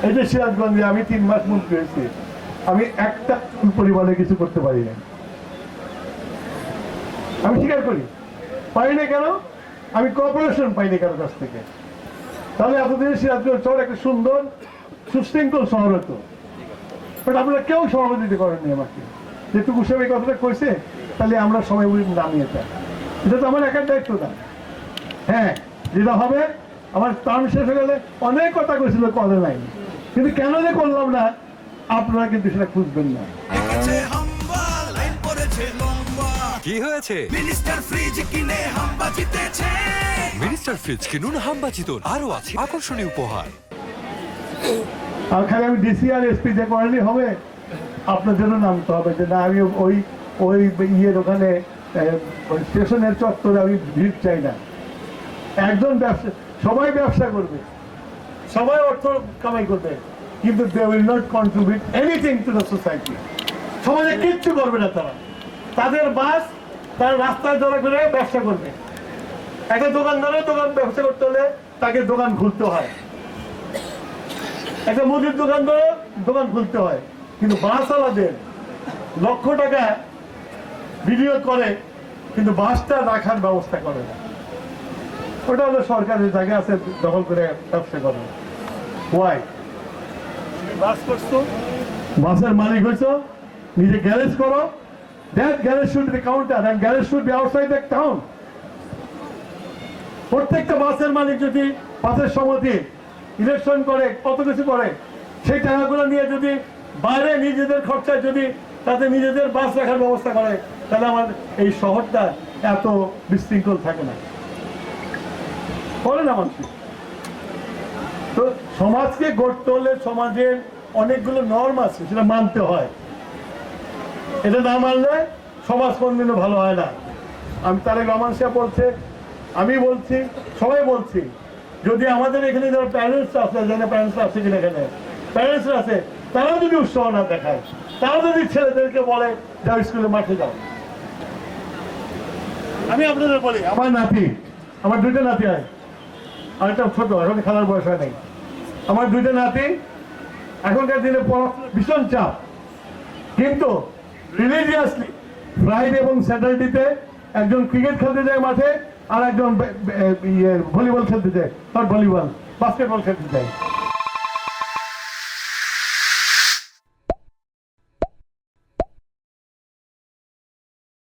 এই যে সিরাজগঞ্জে আমি 3 মাস মন্ত্রী হয়েছি, আমি একটা পরিবারে কিছু করতে পারি না, আমি স্বীকার করি। পাই না কেন? আমি কোঅপারেশন পাইনি কারো কাছ থেকে। তাহলে এতদিন সিরাজগঞ্জ শহর একটা সুন্দর সুশৃঙ্খল শহর হতো, বাট আপনারা কেউ সভাপতিত্ব করেননি আমাকে। যেটুকু সব এই কথাটা কইছে, তাহলে আমরা সবাই নামিয়ে যাই। এটা তো আমার একার দায়িত্ব না। হ্যাঁ, যেটা হবে, আমার টার্ম শেষ হয়ে গেলে অনেক কথা কইছিল, করে নাই। কিন্তু কেন যে করলাম না, আপনারা কিন্তু সেটা খুঁজবেন না। কি হয়েছে? মিনিস্টার ফ্রিজ কিনে হাম্বা জিতেছে। মিনিস্টার ফ্রিজ কিনুন, হাম্বা জিতুন। আরো আছে আকর্ষণীয় উপহার। আর খালি আমি ডিসি আর এসপি যে করেনি হবে, আপনার জন্য নামতে হবে যে না, আমি ওই ওই ইয়ের ওখানে স্টেশনের চত্বরে আমি ভিড় চাই না। একজন ব্যবসা, সবাই ব্যবসা করবে, সবাই অর্থ কামাই করবে, কিন্তু they will not contribute anything to the society. সমাজে কিচ্ছু করবে না তারা। তাদের বাস তার রাস্তায় ধরে করে ব্যবসা করবে। একটা দোকানদারের দোকান ব্যবসা করতে হলে তাকে দোকান খুলতে হয়, একটা মুদির দোকানদারও দোকান খুলতে হয়। কিন্তু বাসওয়ালাদের লক্ষ টাকা বিনিয়োগ করে, কিন্তু বাসটা রাখার ব্যবস্থা করে না। ওটা হলো সরকারের জায়গা আছে, দখল করে ব্যবসা করে। ওয়াই? বাস করছো, বাসের মালিক হয়েছো, নিজে গ্যারেজ করো। That garage should be counter and garage should be outside the town. প্রত্যেকটা বাসের মালিক যদি বাসের সমিতি ইলেকশন করে, কত কিছু করে, সেই টাকাগুলো নিয়ে যদি বাইরে নিজেদের খরচায় যদি তাদের নিজেদের বাস রাখার ব্যবস্থা করে, তাহলে আমার এই শহরটা এত বিশৃঙ্খল থাকে না। করে না মানুষ। তো সমাজকে গড়তে হলে সমাজের অনেকগুলো নর্ম আছে, সেটা মানতে হয়। এটা না মানলে সমাজ কোনদিনও ভালো হয় না। আমি তারেক রহমান সাহেব বলছে, আমি বলছি, সবাই বলছি, যদি আমাদের এখানে যারা প্যারেন্টস আছে, যারা প্যারেন্টস আছে কিনা, এখানে প্যারেন্টসরা আছে, তারাও যদি উৎসাহ না দেখায়, তারাও যদি ছেলেদেরকে বলে যাও স্কুলে মাঠে যাও। আমি আপনাদের বলি, আমার নাতি, আমার 2টা নাতি হয়, আরেকটা ছোট, এখন খেলার বয়স হয় নাই। আমার 2টা নাতি, এখনকার দিনে পড়াশোনার ভীষণ চাপ, কিন্তু রিলিজিয়াসলি ফ্রাইডে এবং স্যাটারডেতে একজন ক্রিকেট খেলতে যায় মাঠে, আর একজন ভলিবল খেলতে যায়, আর ভলিবল বাস্কেটবল খেলতে যায়।